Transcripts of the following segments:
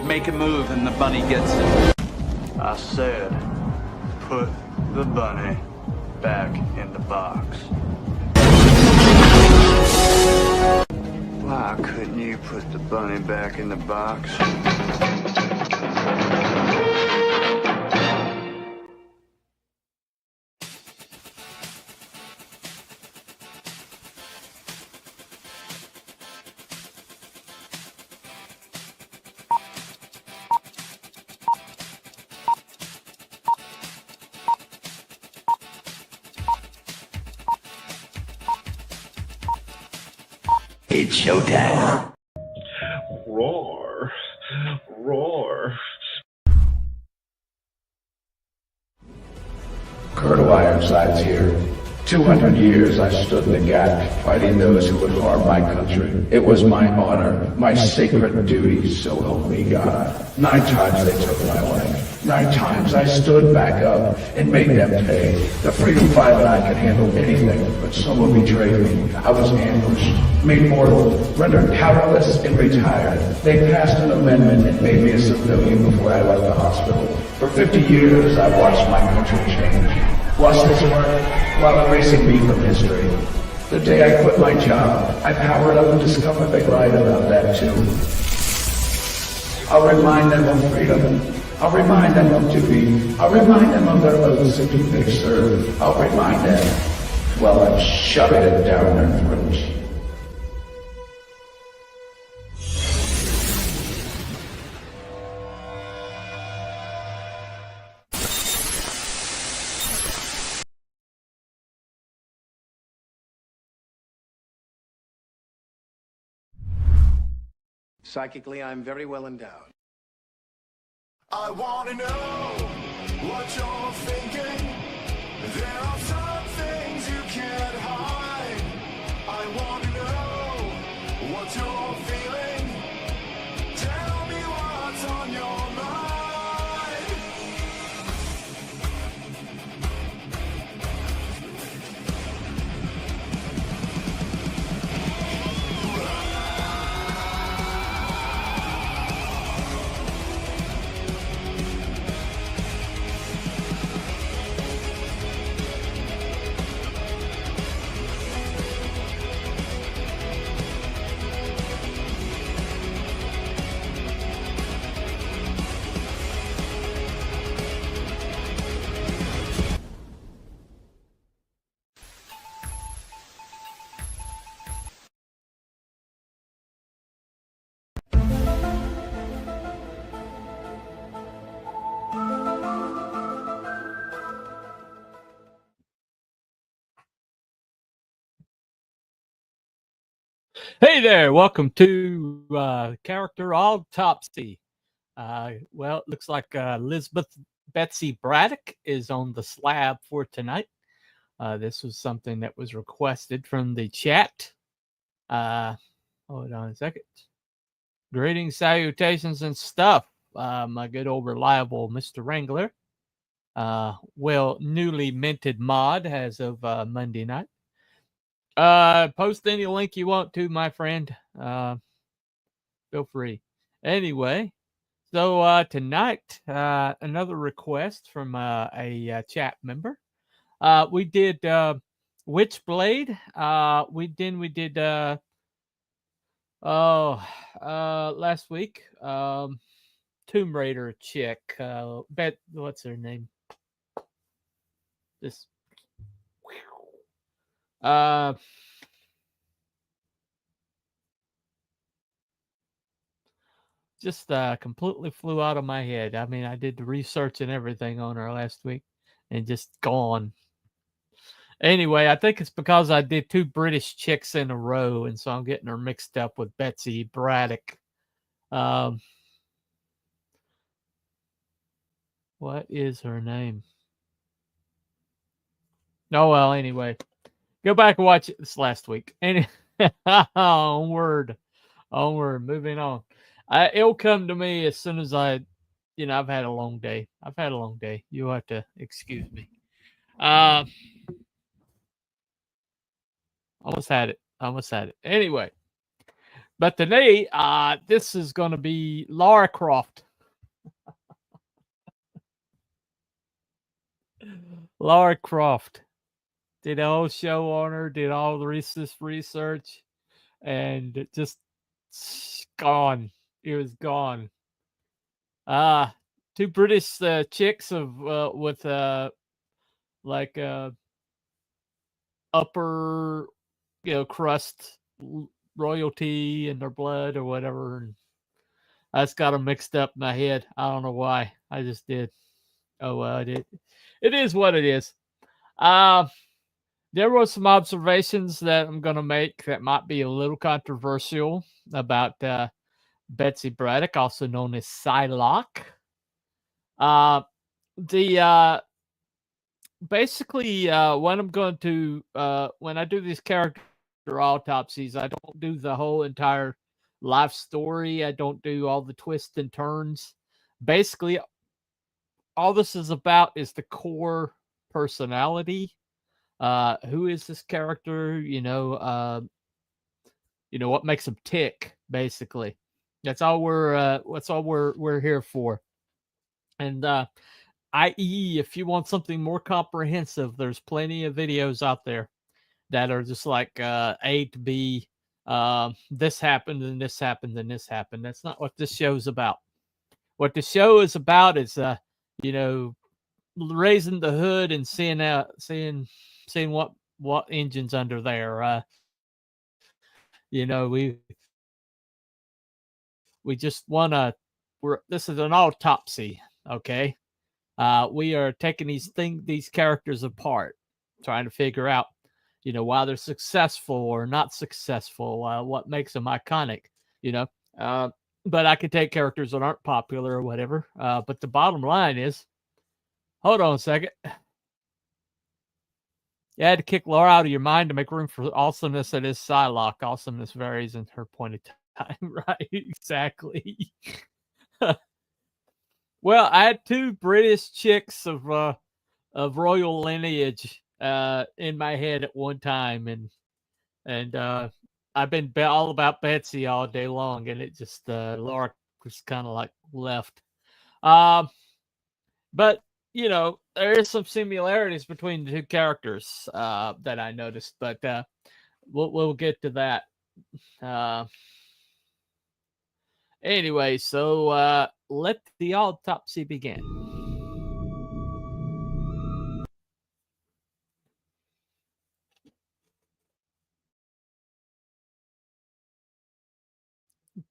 make a move and the bunny gets it. I said, put the bunny back in the box. Why couldn't you put the bunny back in the box? It's showtime. Roar. Roar. Colonel Ironsides here. 200 years I stood in the gap, fighting those who would harm my country. It was my honor, my sacred duty, so help me God. 9 times they took my life. 9 times I stood back up and made them pay. The freedom fighter and I could handle anything, but someone betrayed me. I was ambushed, made mortal, rendered powerless, and retired. They passed an amendment that made me a civilian before I left the hospital. For 50 years I watched my country change. Watched its work while erasing me from history. The day I quit my job, I powered up and discovered they lied about that too. I'll remind them of freedom. I'll remind them of duty. I'll remind them of their oaths and who they serve. I'll remind them while I'm shoving it down their throats. Psychically, I'm very well endowed. I want to know what you're thinking. There are some things you can't hide. I want to know what you're feeling. Tell me what's on your mind. Hey there, welcome to Character Autopsy. Well, it looks like Elizabeth Betsy Braddock is on the slab for tonight. This was something that was requested from the chat. Hold on a second. Greetings, salutations, and stuff. My good old reliable Mr. Wrangler. Well, newly minted mod as of Monday night. Post any link you want to, my friend. Feel free. Anyway, so tonight, another request from a chat member. We did Witchblade. We did last week. Tomb Raider chick. What's her name? This. Just completely flew out of my head. I mean, I did the research and everything on her last week and just gone. Anyway, I think it's because I did 2 British chicks in a row, and so I'm getting her mixed up with Betsy Braddock. What is her name? Oh, well, anyway. Go back and watch it this last week. Onward. Moving on. It'll come to me as soon as I've had a long day. You'll have to excuse me. Almost had it. Anyway, But today, this is going to be Lara Croft. Lara Croft. Did a whole show on her, did all the research, and it just gone. It was gone. Two British chicks of with like upper, crust royalty in their blood or whatever. And I just got them mixed up in my head. I don't know why. I just did. Oh well, I did. It is what it is. There were some observations that I'm going to make that might be a little controversial about Betsy Braddock, also known as Psylocke. Basically, when I'm going to when I do these character autopsies, I don't do the whole entire life story. I don't do all the twists and turns. Basically, all this is about is the core personality. Who is this character? What makes him tick, basically. That's all we're here for. And i.e., if you want something more comprehensive, there's plenty of videos out there that are just like A to B, this happened and this happened and this happened. That's not what this show's about. What the show is about is raising the hood and seeing what engine's under there. We just want to. This is an autopsy, okay? We are taking these characters apart, trying to figure out, why they're successful or not successful, what makes them iconic, But I could take characters that aren't popular or whatever. But the bottom line is, hold on a second. You had to kick Laura out of your mind to make room for awesomeness that is Psylocke. Awesomeness varies in her point of time, right? Exactly. Well, I had two British chicks of royal lineage in my head at one time, and I've been all about Betsy all day long, and it just Laura was kind of like left. But there is some similarities between the two characters that I noticed, but we'll get to that. Anyway, so let the autopsy begin.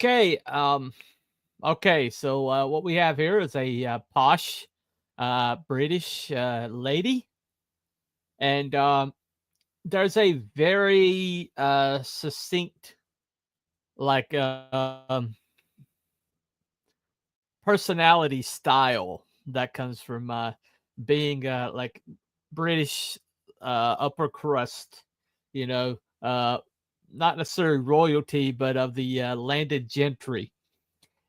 Okay, so what we have here is a posh British lady, and there's a very succinct, like personality style that comes from being like British upper crust, not necessarily royalty, but of the landed gentry,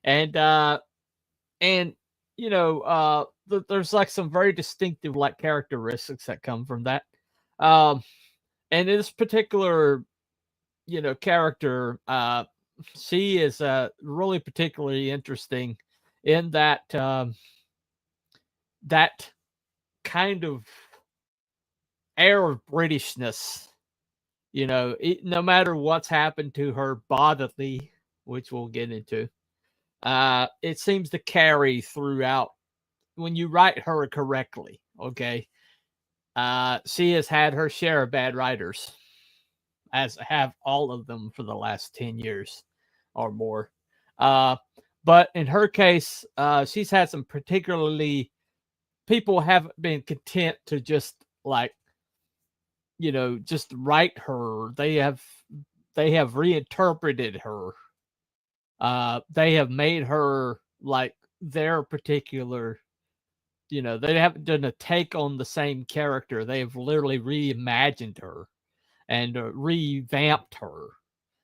and there's like some very distinctive like characteristics that come from that. And in this particular, character, she is really particularly interesting in that that kind of air of Britishness. No matter what's happened to her bodily, which we'll get into, it seems to carry throughout when you write her correctly. Okay. She has had her share of bad writers, as have all of them for the last 10 years or more. But in her case, she's had some particularly, people haven't been content to just like, just write her. They have reinterpreted her. They have made her like their particular, they haven't done a take on the same character. They have literally reimagined her and revamped her.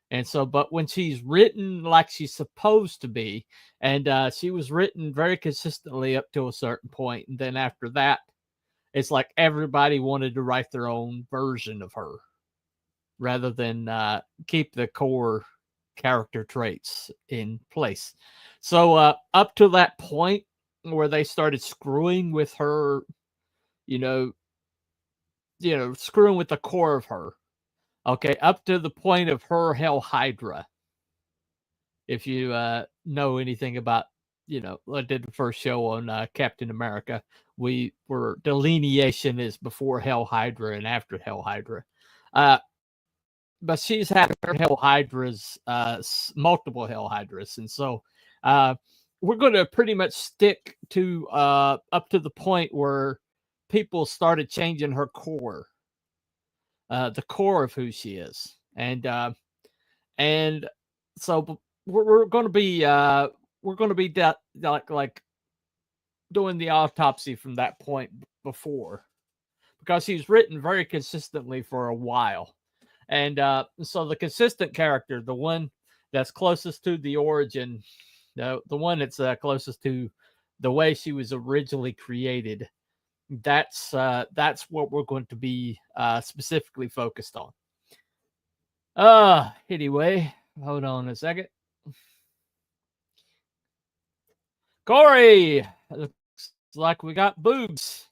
And so, but when she's written like she's supposed to be, and she was written very consistently up to a certain point, and then after that, it's like everybody wanted to write their own version of her rather than keep the core character traits in place. So up to that point where they started screwing with her, screwing with the core of her. Okay, up to the point of her Hell Hydra. If you know anything about, I did the first show on Captain America. The delineation is before Hell Hydra and after Hell Hydra. But she's had her Hell Hydras, multiple Hell Hydras. And so we're going to pretty much stick to up to the point where people started changing her core, the core of who she is. And so we're going to be like doing the autopsy from that point before, because he's written very consistently for a while. And so the consistent character, the one that's closest to the origin, the one that's closest to the way she was originally created, that's what we're going to be specifically focused on. Anyway, hold on a second. Corey, looks like we got boobs.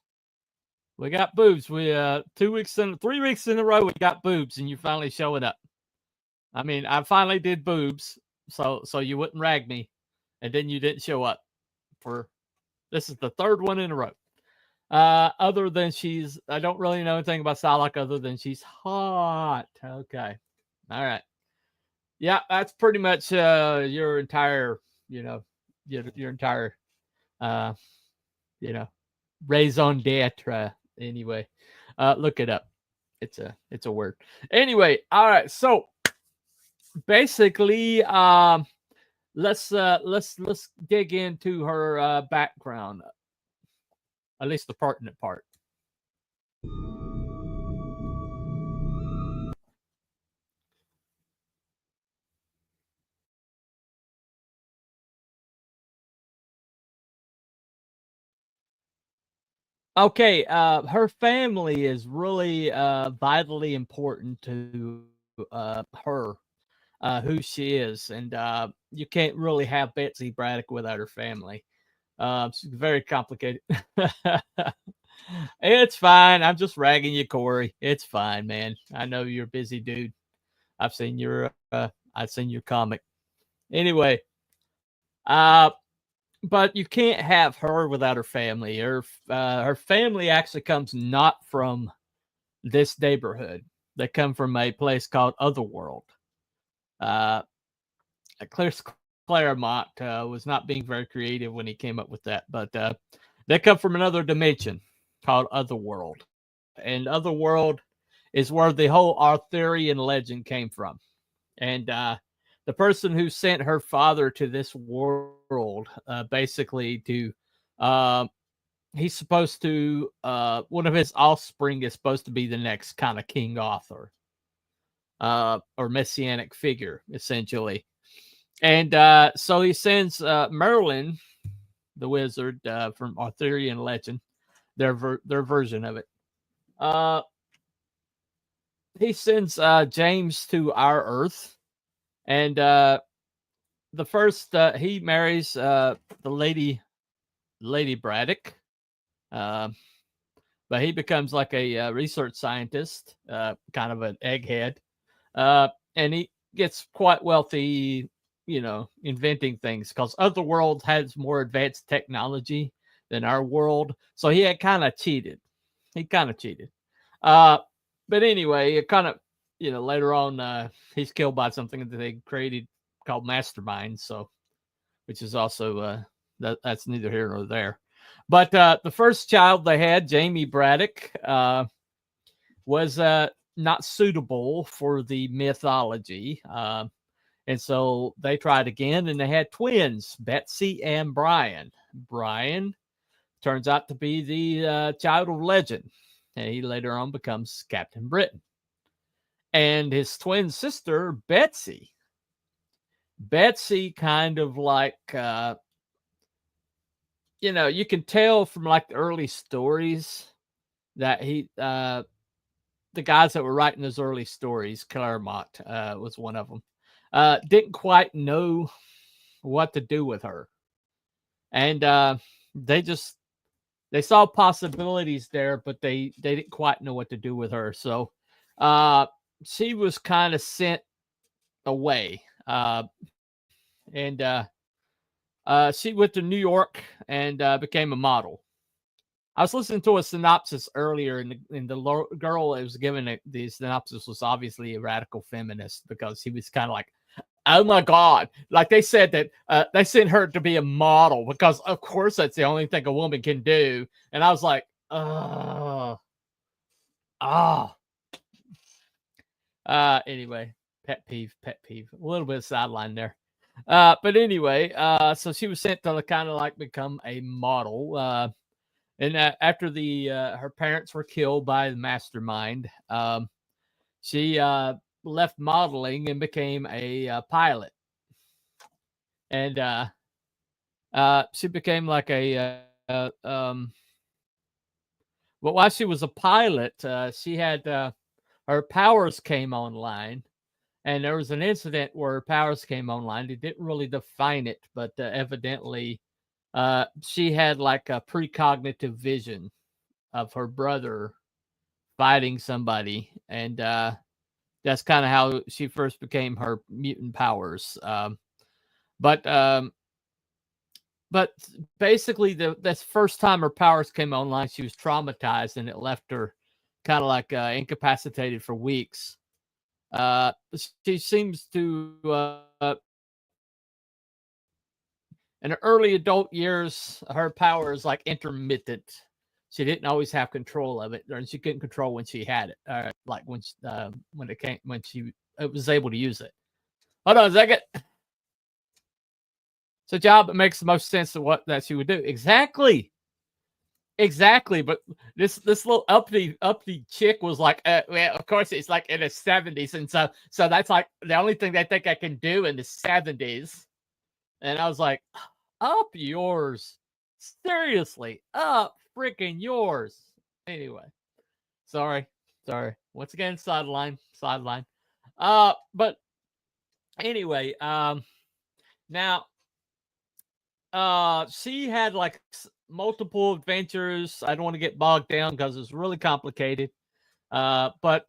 We got boobs. We 3 weeks in a row we got boobs, and you're finally showing up. I mean, I finally did boobs, so you wouldn't rag me, and then you didn't show up. This is the third one in a row. Other than I don't really know anything about Psylocke other than she's hot. Okay, all right. Yeah, that's pretty much your entire, your entire, raison d'etre. Anyway, look it up. It's a word. Anyway, all right. So basically, let's dig into her background, at least the pertinent part. Okay, her family is really vitally important to her, who she is, and you can't really have Betsy Braddock without her family. It's very complicated. It's fine. I'm just ragging you, Corey. It's fine, man. I know you're a busy dude. I've seen your comic. Anyway, but you can't have her without her family. Her family actually comes not from this neighborhood. They come from a place called Otherworld. Claremont was not being very creative when he came up with that, but they come from another dimension called Otherworld. And Otherworld is where the whole Arthurian legend came from. And the person who sent her father to this world, basically he's supposed to, one of his offspring is supposed to be the next kind of King Arthur, or messianic figure, essentially. And so he sends Merlin, the wizard from Arthurian legend, their version of it. He sends James to our Earth. And the first, he marries the Lady Braddock, but he becomes like a research scientist, kind of an egghead, and he gets quite wealthy, inventing things, because Otherworld has more advanced technology than our world, so he had kind of cheated. But anyway, it kind of, later on, he's killed by something that they created called Mastermind. So, which is also that's neither here nor there. But the first child they had, Jamie Braddock, was not suitable for the mythology, and so they tried again, and they had twins, Betsy and Brian. Brian turns out to be the child of legend, and he later on becomes Captain Britain. And his twin sister, Betsy. Betsy kind of like, you can tell from like the early stories that the guys that were writing those early stories, Claremont was one of them. didn't quite know what to do with her. And they saw possibilities there, but they didn't quite know what to do with her. So she was kind of sent away. And she went to New York and became a model. I was listening to a synopsis earlier, and the girl that was given the synopsis was obviously a radical feminist, because he was kind of like, oh my God. Like they said that they sent her to be a model because, of course, that's the only thing a woman can do. And I was like, anyway, pet peeve. A little bit of sideline there. But anyway, so she was sent to kind of like become a model. And after her parents were killed by the mastermind, she left modeling and became a pilot. And she became like but while she was a pilot, she had her powers came online. And there was an incident where her powers came online. They didn't really define it, but evidently she had like a precognitive vision of her brother fighting somebody. And that's kind of how she first became her mutant powers. But basically, that's the first time her powers came online, she was traumatized, and it left her kind of like incapacitated for weeks. She seems to, in her early adult years, her power is like intermittent. She didn't always have control of it, or she couldn't control when she had it, like when she was able to use it. Hold on a second. It's a job that makes the most sense of what that she would do. Exactly. But this little uppity chick was like, well, of course it's like in the 70s, and so that's like the only thing they think I can do in the 70s. And I was like, up yours, seriously, up freaking yours. Anyway, sorry. Once again, sideline. But anyway, now, she had like multiple adventures. I don't want to get bogged down because it's really complicated. But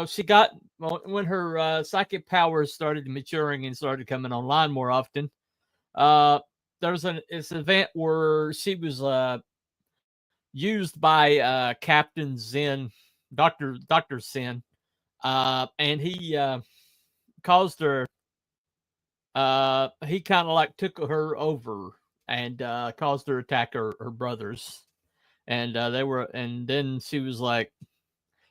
she got, when her psychic powers started maturing and started coming online more often. There was this event where she was used by Captain Zen, Dr. Zen, and he caused her. He kind of like took her over and caused her to attack her brothers, and then she was like,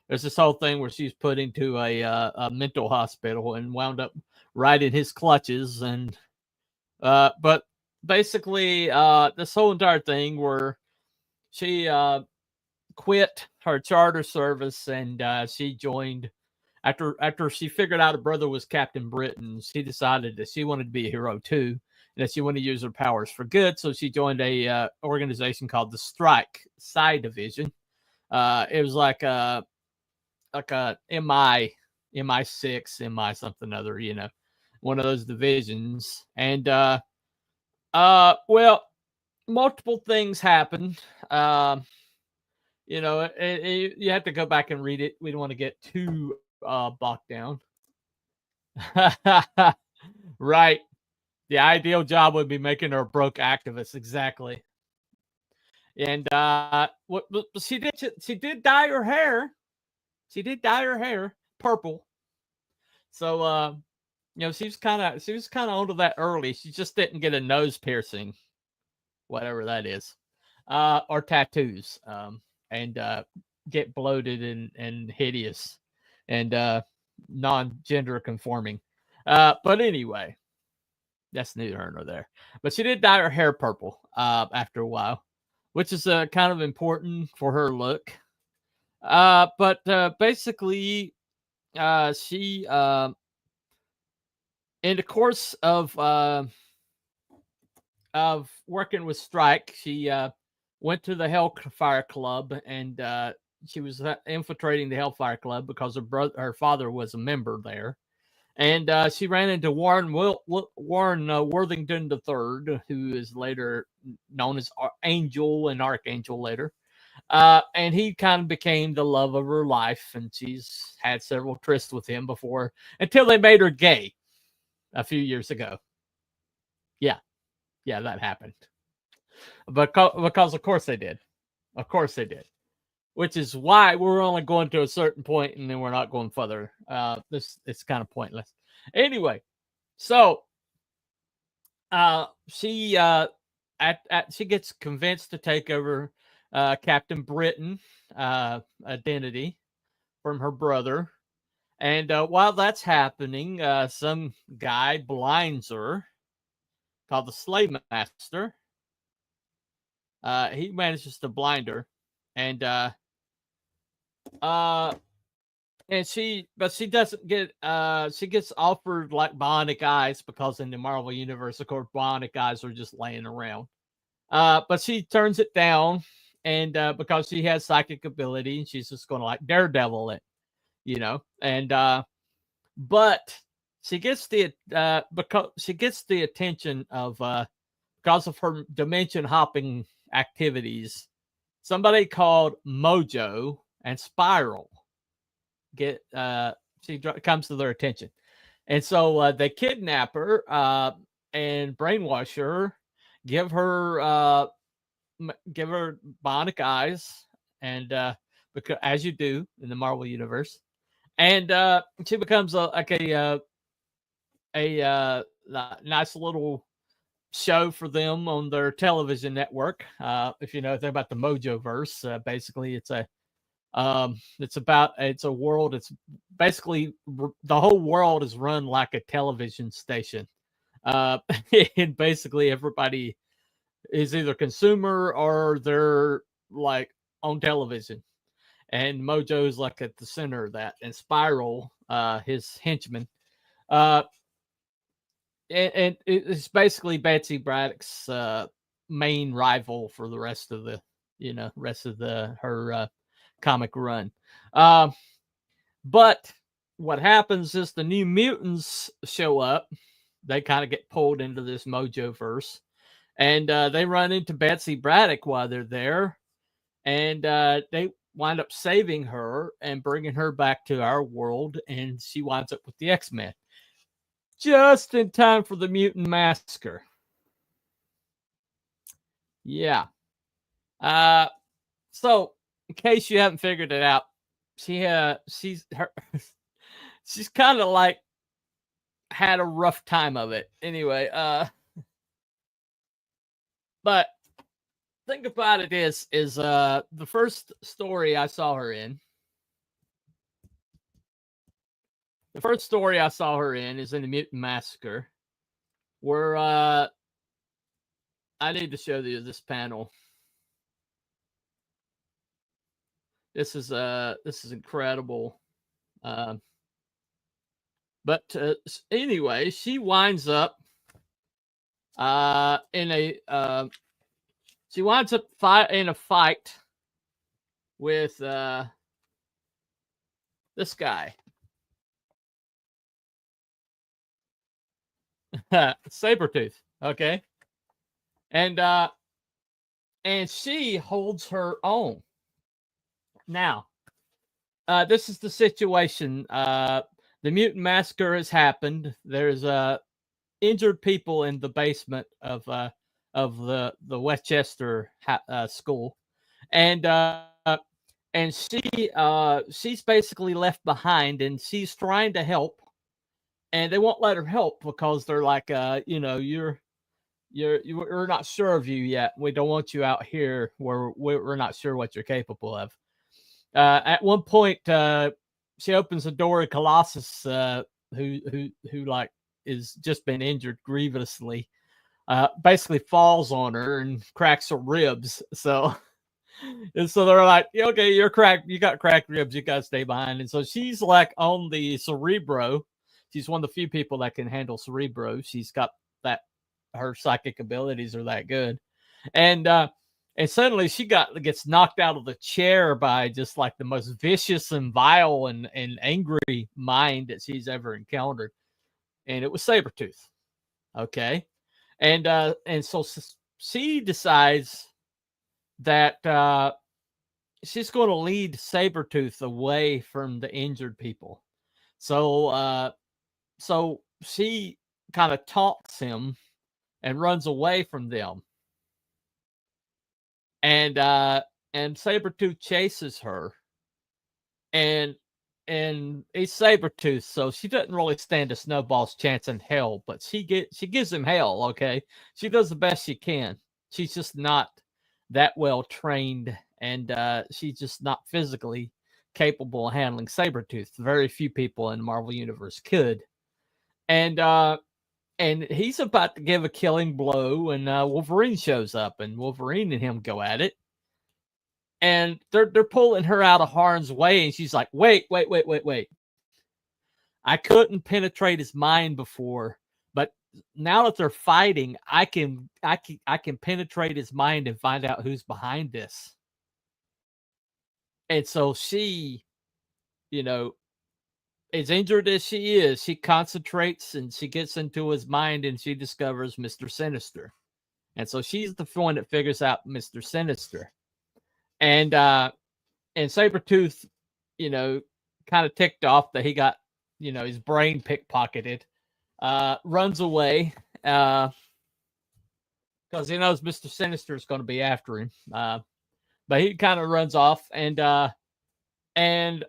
there's this whole thing where she's put into a mental hospital and wound up right in his clutches. And but basically, this whole entire thing where she quit her charter service and she joined. After she figured out her brother was Captain Britain, she decided that she wanted to be a hero too, and that she wanted to use her powers for good. So she joined a organization called the Strike Psi Division. It was like a MI6, MI something other, one of those divisions. And well, multiple things happened. You have to go back and read it. We don't want to get too bogged down. Right. The ideal job would be making her a broke activist. Exactly. And she did dye her hair. She did dye her hair purple. So she was kind of onto that early. She just didn't get a nose piercing, whatever that is, or tattoos, and get bloated and hideous and non-gender conforming. But anyway, that's neither here nor there. But she did dye her hair purple after a while, which is kind of important for her look. But basically, she in the course of working with Strike, she went to the Hellfire Club, and she was infiltrating the Hellfire Club because her father was a member there. And she ran into Warren Worthington III, who is later known as Angel and Archangel later. And he kind of became the love of her life, and she's had several trysts with him before, until they made her gay a few years ago. Yeah, that happened. Because of course they did. Of course they did. Which is why we're only going to a certain point, and then we're not going further. It's kind of pointless. Anyway, so she gets convinced to take over Captain Britain identity from her brother, and while that's happening, some guy blinds her, called the Slave Master. He manages to blind her, and she doesn't get she gets offered like bionic eyes, because in the Marvel universe, of course, bionic eyes are just laying around. But she turns it down, and because she has psychic ability, and she's just going to like Daredevil it, and but she gets the attention of because of her dimension hopping activities, somebody called Mojo and Spiral comes to their attention, and so they kidnap her and brainwash her, give her bionic eyes, and because as you do in the Marvel universe, and she becomes a nice little show for them on their television network. If you know anything about the Mojo verse, basically it's a world. It's basically the whole world is run like a television station, and basically everybody is either consumer or they're like on television. And Mojo is like at the center of that, and Spiral, his henchman, and it's basically Betsy Braddock's main rival for the rest of her comic run. But what happens is the New Mutants show up. They kind of get pulled into this Mojo verse, and they run into Betsy Braddock while they're there, and they wind up saving her and bringing her back to our world, and she winds up with the X-Men just in time for the Mutant Massacre. Yeah. So in case you haven't figured it out, she's kind of like had a rough time of it. Anyway, but thing about it is the first story I saw her in. The first story I saw her in is in the Mutant Massacre, where I need to show you this panel. This is incredible. But anyway, she winds up in a fight with this guy. Sabretooth, okay? And she holds her own. Now, this is the situation. The Mutant Massacre has happened. There's injured people in the basement of the Westchester school, and she's basically left behind, and she's trying to help, and they won't let her help because they're like, we're not sure of you yet. We don't want you out here where we're not sure what you're capable of. At one point, she opens the door, and Colossus, who like is just been injured grievously, basically falls on her and cracks her ribs. So they're like, okay, you're cracked. You got cracked ribs. You got to stay behind. And so she's like on the Cerebro. She's one of the few people that can handle Cerebro. She's got that. Her psychic abilities are that good. And suddenly she gets knocked out of the chair by just like the most vicious and vile and angry mind that she's ever encountered. and it was Sabretooth. Okay, and so she decides that she's going to lead Sabretooth away from the injured people. So so she kind of taunts him and runs away from them. And Sabretooth chases her. And he's Sabretooth, so she doesn't really stand a snowball's chance in hell, but she gives him hell, okay? She does the best she can. She's just not that well trained, and she's just not physically capable of handling Sabretooth. Very few people in the Marvel Universe could. And he's about to give a killing blow, and Wolverine shows up, and Wolverine and him go at it. And they're pulling her out of harm's way, and she's like, wait. I couldn't penetrate his mind before, but now that they're fighting, I can penetrate his mind and find out who's behind this. And so she, as injured as she is, she concentrates and she gets into his mind and she discovers Mr. Sinister. And so she's the one that figures out Mr. Sinister. And Sabretooth, kind of ticked off that he got, his brain pickpocketed, runs away because he knows Mr. Sinister is going to be after him. But he kind of runs off, and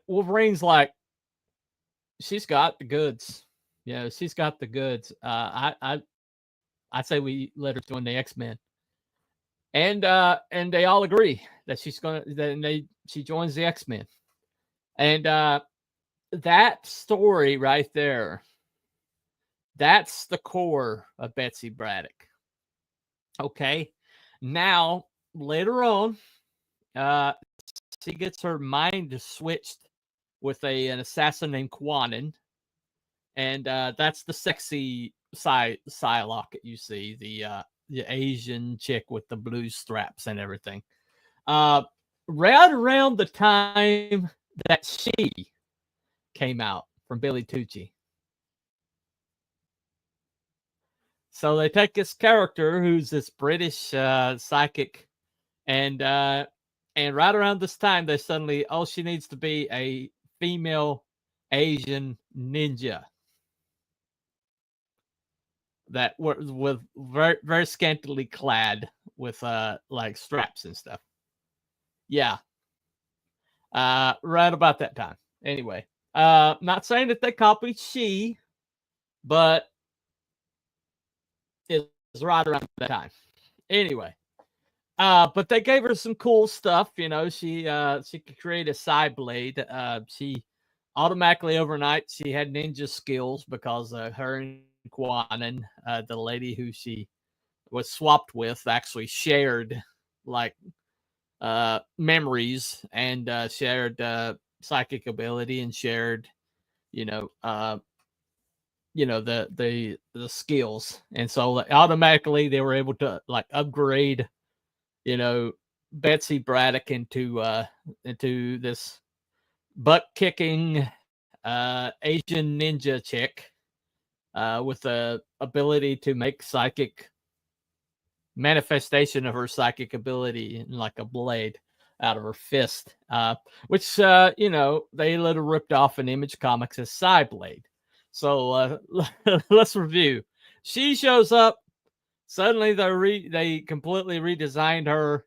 Wolverine's like, she's got the goods. She's got the goods. I say we let her join the X-Men. And they all agree that she joins the X-Men. And that story right there, that's the core of Betsy Braddock. Okay. Now, later on, she gets her mind switched with an assassin named Quanon. And that's the sexy Psylocke that you see, the Asian chick with the blue straps and everything. Right around the time that she came out from Billy Tucci. So they take this character who's this British psychic, and right around this time, they suddenly, she needs to be a female Asian ninja that were with very, very scantily clad with like straps and stuff. Yeah. Right about that time. Anyway, not saying that they copied she, but it's right around that time. Anyway, but they gave her some cool stuff. She could create a side blade. She automatically overnight she had ninja skills because her and Quanon, the lady who she was swapped with, actually shared like memories and shared psychic ability and shared the skills. And so automatically they were able to like upgrade Betsy Braddock into this butt kicking Asian ninja chick with the ability to make psychic manifestation of her psychic ability in like a blade out of her fist, which they later ripped off in Image Comics as Psyblade. So let's review. She shows up. Suddenly they completely redesigned her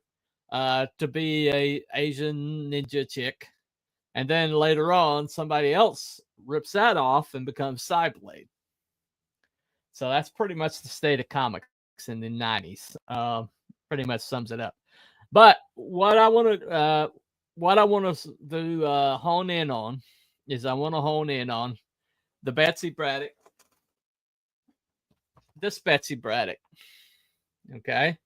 to be a Asian ninja chick, and then later on somebody else rips that off and becomes Psyblade. So that's pretty much the state of comics in the 90s. Pretty much sums it up. But what I want to hone in on is I want to hone in on the Betsy Braddock. This Betsy Braddock. Okay.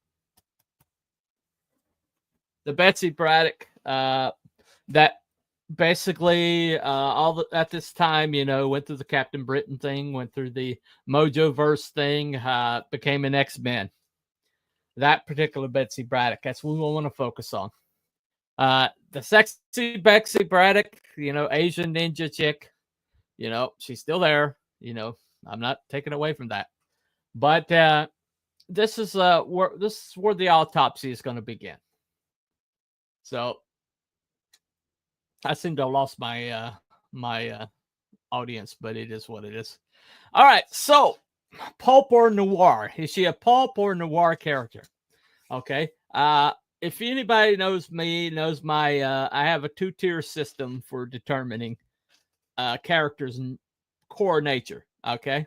The Betsy Braddock that basically at this time, went through the Captain Britain thing, went through the Mojoverse thing, became an X-Men. That particular Betsy Braddock, that's what we want to focus on. The sexy Betsy Braddock, Asian ninja chick, she's still there, I'm not taking away from that. But this is where the autopsy is going to begin. So I seem to have lost my audience, but it is what it is. All right, so pulp or noir? Is she a pulp or noir character? Okay. If anybody knows me, knows my I have a 2-tier system for determining characters and core nature. Okay.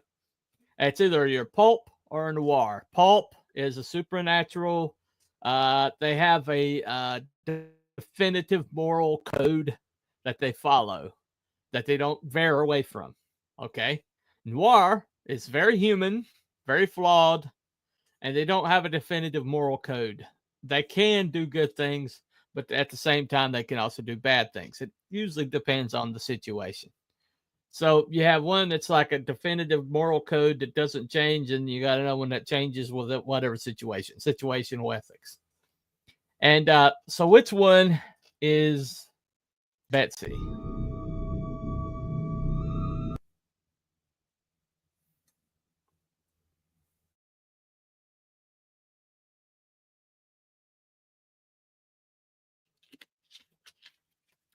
It's either your pulp or a noir. Pulp is a supernatural. They have a definitive moral code that they follow, that they don't veer away from. Okay. Noir is very human, very flawed, and they don't have a definitive moral code. They can do good things, but at the same time, they can also do bad things. It usually depends on the situation. So you have one that's like a definitive moral code that doesn't change, and you got to know when that changes with whatever situational ethics. And so which one is Betsy?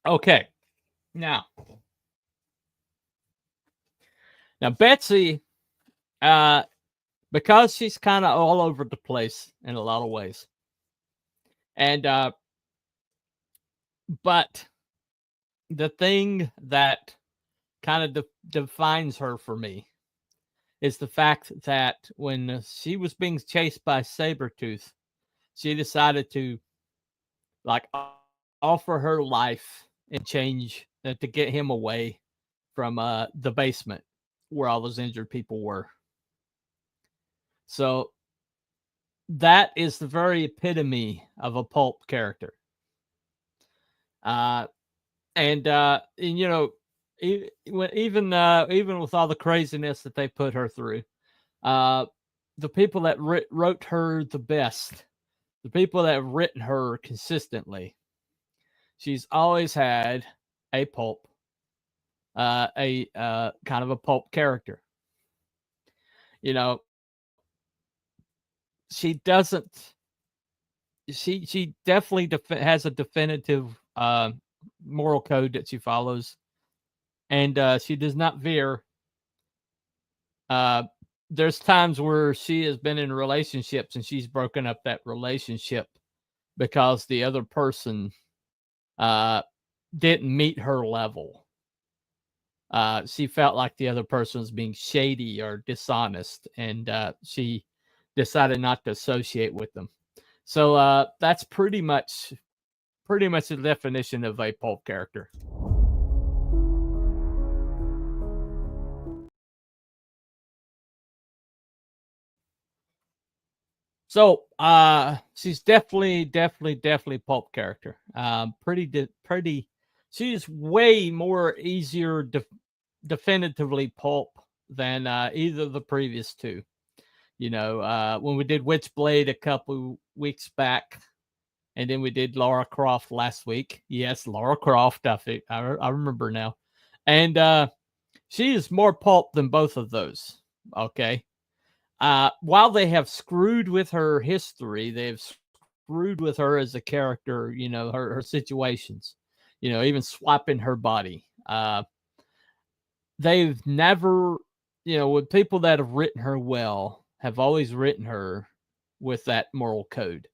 Okay. Now Betsy, because she's kind of all over the place in a lot of ways. And but the thing that kind of defines her for me is the fact that when she was being chased by Sabretooth, she decided to like offer her life and change to get him away from the basement where all those injured people were. So that is the very epitome of a pulp character. And you know, even with all the craziness that they put her through, the people that wrote her the best, the people that have written her consistently, she's always had a pulp, kind of a pulp character. You know, she doesn't. She definitely has a definitive moral code that she follows, and she does not veer. There's times where she has been in relationships and she's broken up that relationship because the other person didn't meet her level. She felt like the other person was being shady or dishonest, and she decided not to associate with them. So that's pretty much the definition of a pulp character. So she's definitely pulp character. Pretty. She's way more easier definitively pulp than either of the previous two. You know, when we did Witchblade a couple weeks back, and then we did Lara Croft last week. Yes, Lara Croft. I remember now. And she is more pulp than both of those. Okay. While they have screwed with her history, they've screwed with her as a character, you know, her situations, you know, even swapping her body. They've never, you know, with people that have written her well, have always written her with that moral code.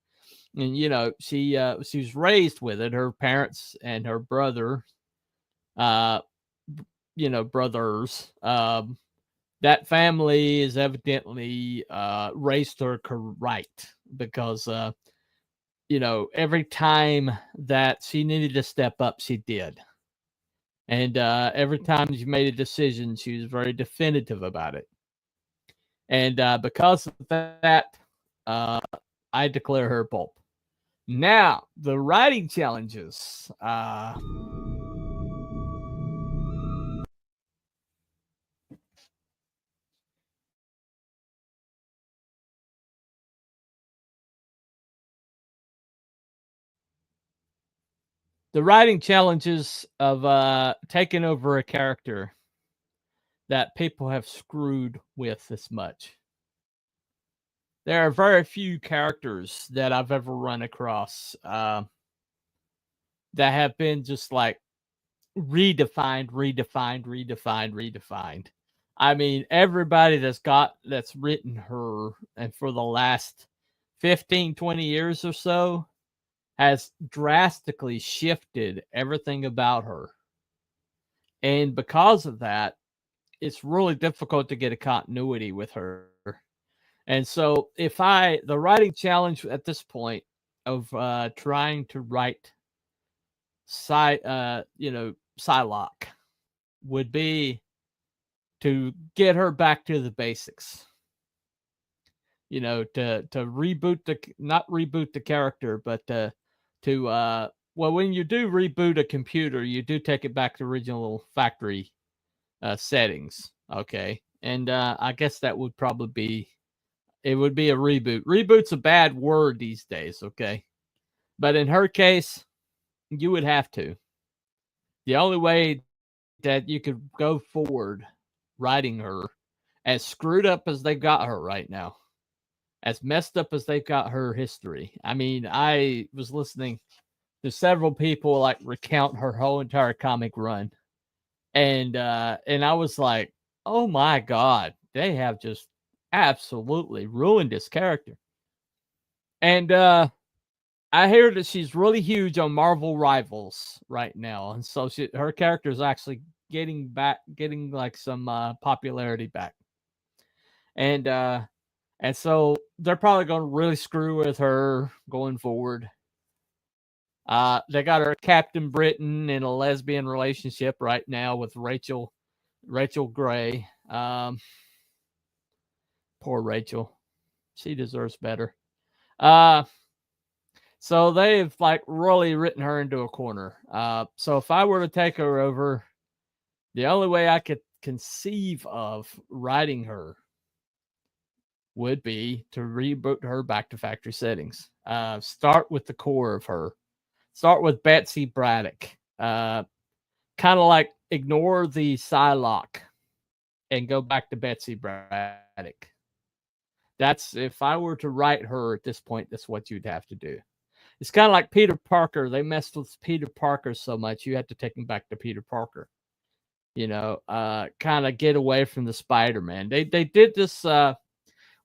And, you know, she was raised with it. Her parents and her brother, you know, brothers, that family is evidently raised her right, because you know, every time that she needed to step up, she did. And every time she made a decision, she was very definitive about it. And because of that, I declare her pulp. Now, the writing challenges. The writing challenges of taking over a character that people have screwed with this much. There are very few characters that I've ever run across that have been just like redefined. I mean, everybody that's written her and for the last 15, 20 years or so has drastically shifted everything about her. And because of that, it's really difficult to get a continuity with her. And so the writing challenge at this point of trying to write Psylocke would be to get her back to the basics. To not reboot the character, but when you do reboot a computer, you do take it back to original factory settings. Okay. And I guess that would probably be a reboot. Reboot's a bad word these days, okay? But in her case, you would have to. The only way that you could go forward writing her, as screwed up as they've got her right now, as messed up as they've got her history. I mean, I was listening to several people like recount her whole entire comic run. And I was like, oh my God, they have just absolutely ruined this character. And I hear that she's really huge on Marvel Rivals right now, and so her character is actually getting like some popularity back. And so they're probably going to really screw with her going forward. They got her Captain Britain in a lesbian relationship right now with Rachel Gray. Poor Rachel. She deserves better. So they've like really written her into a corner. So if I were to take her over, the only way I could conceive of writing her would be to reboot her back to factory settings. Start with the core of her. Start with Betsy Braddock. Kind of like ignore the Psylocke and go back to Betsy Braddock. That's, if I were to write her at this point, that's what you'd have to do. It's kind of like Peter Parker. They messed with Peter Parker so much, you have to take him back to Peter Parker. Kind of get away from the Spider-Man. They did this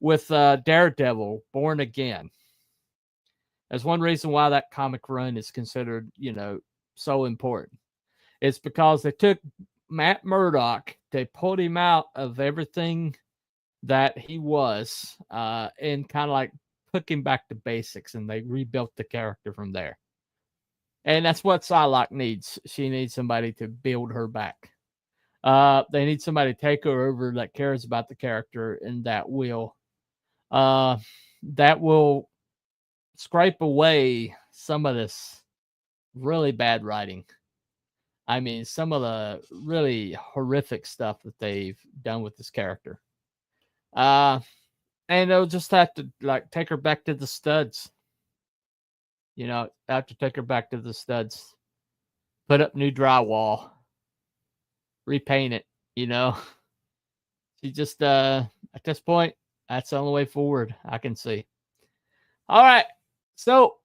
with Daredevil, Born Again. That's one reason why that comic run is considered, so important. It's because they took Matt Murdock, they pulled him out of everything that he was, and kind of like took him back to basics, and they rebuilt the character from there. And that's what Psylocke needs. She needs somebody to build her back. They need somebody to take her over that cares about the character and that will scrape away some of this really bad writing. I mean, some of the really horrific stuff that they've done with this character. And they'll just have to like take her back to the studs. Have to take her back to the studs. Put up new drywall. Repaint it, She just at this point, that's the only way forward I can see. All right. So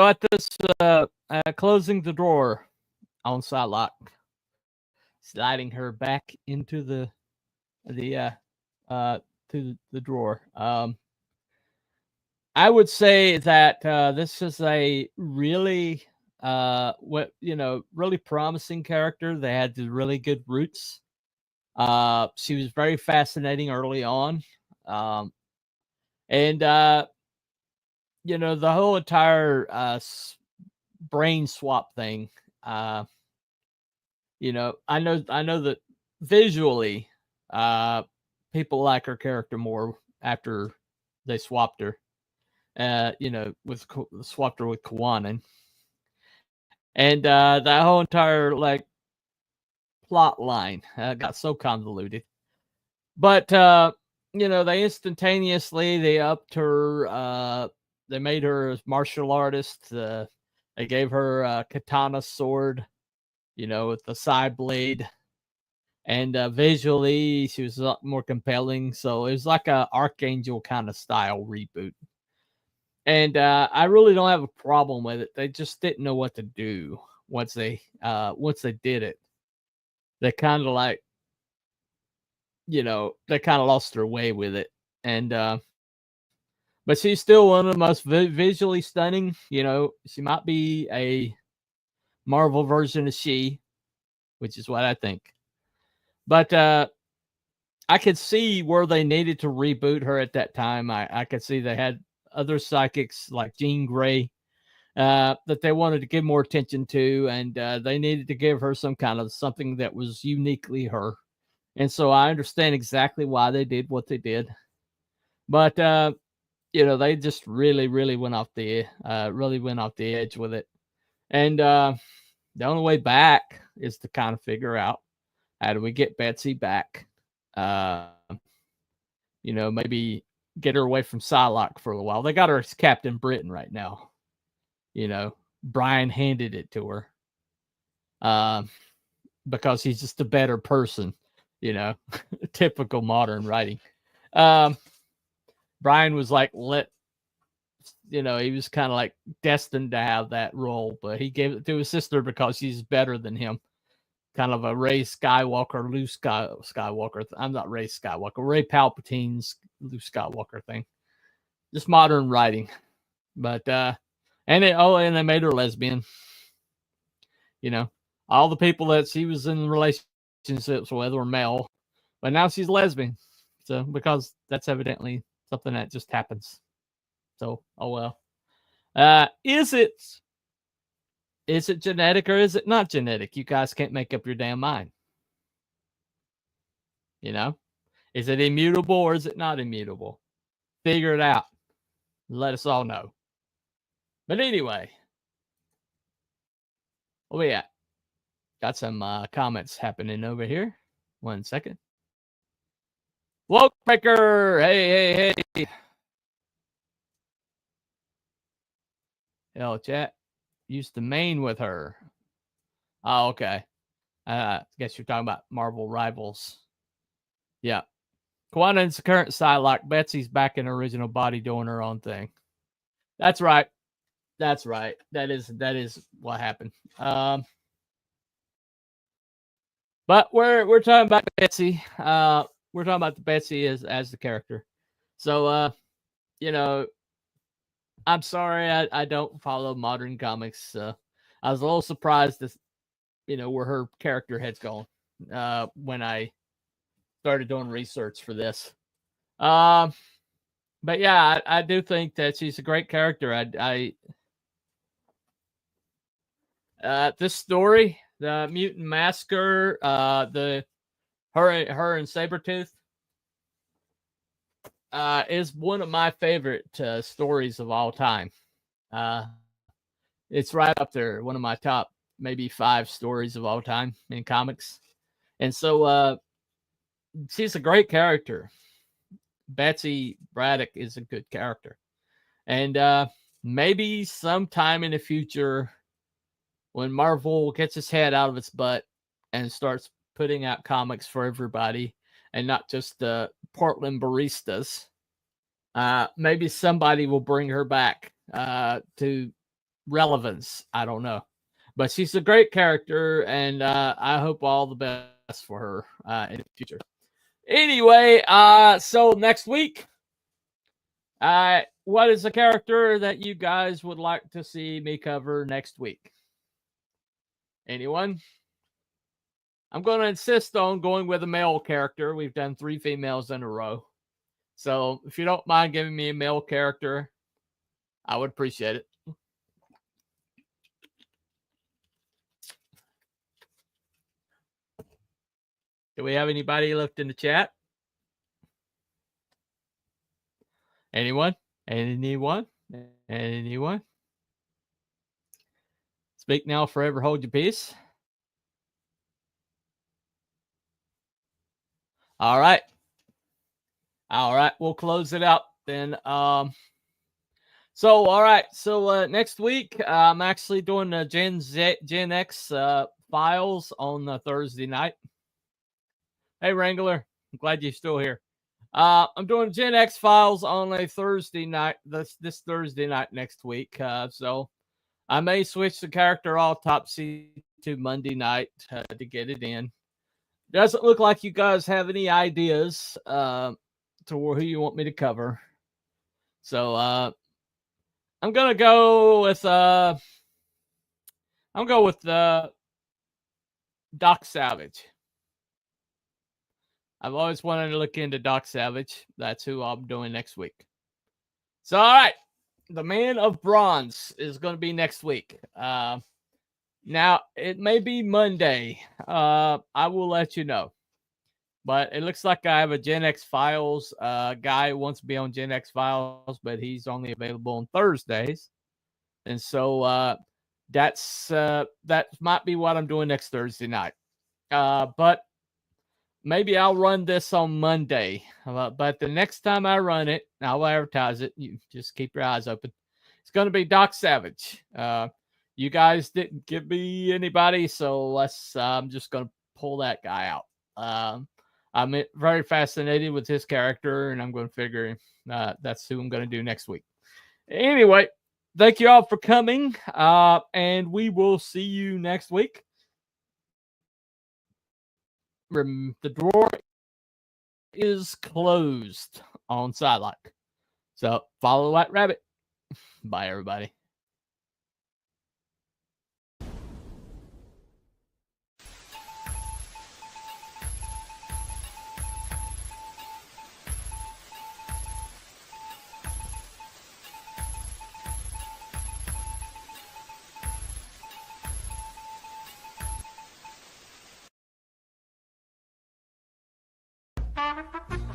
at this closing the drawer on Psylocke, sliding her back into the drawer. I would say that this is a really really promising character. They had the really good roots. She was very fascinating early on. And the whole entire brain swap thing. I know that visually, people like her character more after they swapped her. Swapped her with Kawanin. And that whole entire like plot line got so convoluted. But they instantaneously they upped her. They made her a martial artist. They gave her a katana sword, with the side blade. And visually, she was a lot more compelling. So it was like a Archangel kind of style reboot. And I really don't have a problem with it. They just didn't know what to do once they did it. They kind of like, they kind of lost their way with it. And but she's still one of the most visually stunning. She might be a Marvel version of She, which is what I think. But I could see where they needed to reboot her at that time. I could see they had other psychics like Jean Grey that they wanted to give more attention to, and they needed to give her some kind of something that was uniquely her. And so I understand exactly why they did what they did. But they just really, really went off the edge with it. And the only way back is to kind of figure out, how do we get Betsy back? Maybe get her away from Psylocke for a while. They got her as Captain Britain right now. Brian handed it to her because he's just a better person. Typical modern writing. Brian was like, he was kind of like destined to have that role, but he gave it to his sister because she's better than him. Kind of a Ray Skywalker, Luke Skywalker. I'm not Ray Skywalker. Ray Palpatine's Luke Skywalker thing. Just modern writing. But and they made her lesbian. All the people that she was in relationships with were male, but now she's lesbian. So because that's evidently something that just happens. So oh well. Is it genetic or is it not genetic? You guys can't make up your damn mind. Is it immutable or is it not immutable? Figure it out. Let us all know. But anyway, where we at? Got some comments happening over here. 1 second. Woke Breaker! Hey. Hello, chat. Used to main with her. Oh, okay. I guess you're talking about Marvel Rivals. Yeah. Quanten's the current Psylocke. Betsy's back in her original body doing her own thing. That's right. That is what happened. But we're talking about Betsy. We're talking about the Betsy as the character. So I'm sorry I don't follow modern comics. I was a little surprised that where her character head's going when I started doing research for this. But yeah, I do think that she's a great character. This story, the Mutant Massacre, her and Sabretooth, is one of my favorite stories of all time. It's right up there, one of my top maybe 5 stories of all time in comics. And so she's a great character. Betsy Braddock is a good character. And maybe sometime in the future, when Marvel gets its head out of its butt and starts putting out comics for everybody and not just the Portland baristas, maybe somebody will bring her back to relevance. I don't know. But she's a great character, and I hope all the best for her in the future. Anyway, so next week, what is a character that you guys would like to see me cover next week? Anyone? I'm going to insist on going with a male character. We've done 3 females in a row. So if you don't mind giving me a male character, I would appreciate it. Do we have anybody left in the chat? Anyone? Anyone? Speak now, forever hold your peace. All right. All right, we'll close it out then. All right. So next week, I'm actually doing the Gen X files on Thursday night. Hey, Wrangler, I'm glad you're still here. I'm doing Gen X files on a Thursday night. This Thursday night next week. So I may switch the character Autopsy to Monday night to get it in. Doesn't look like you guys have any ideas to who you want me to cover. So I'm gonna go with Doc Savage. I've always wanted to look into Doc Savage. That's who I'm doing next week. So, all right. The Man of Bronze is going to be next week. Now, it may be Monday. I will let you know. But it looks like I have a Gen X Files guy who wants to be on Gen X Files, but he's only available on Thursdays. And so that might be what I'm doing next Thursday night. But maybe I'll run this on Monday. But the next time I run it, I'll advertise it. You just keep your eyes open. It's going to be Doc Savage. You guys didn't give me anybody, so I'm just going to pull that guy out. I'm very fascinated with his character, and I'm going to figure that's who I'm going to do next week. Anyway, thank you all for coming, and we will see you next week. The drawer is closed on Psylocke. So follow that rabbit. Bye, everybody. Thank you.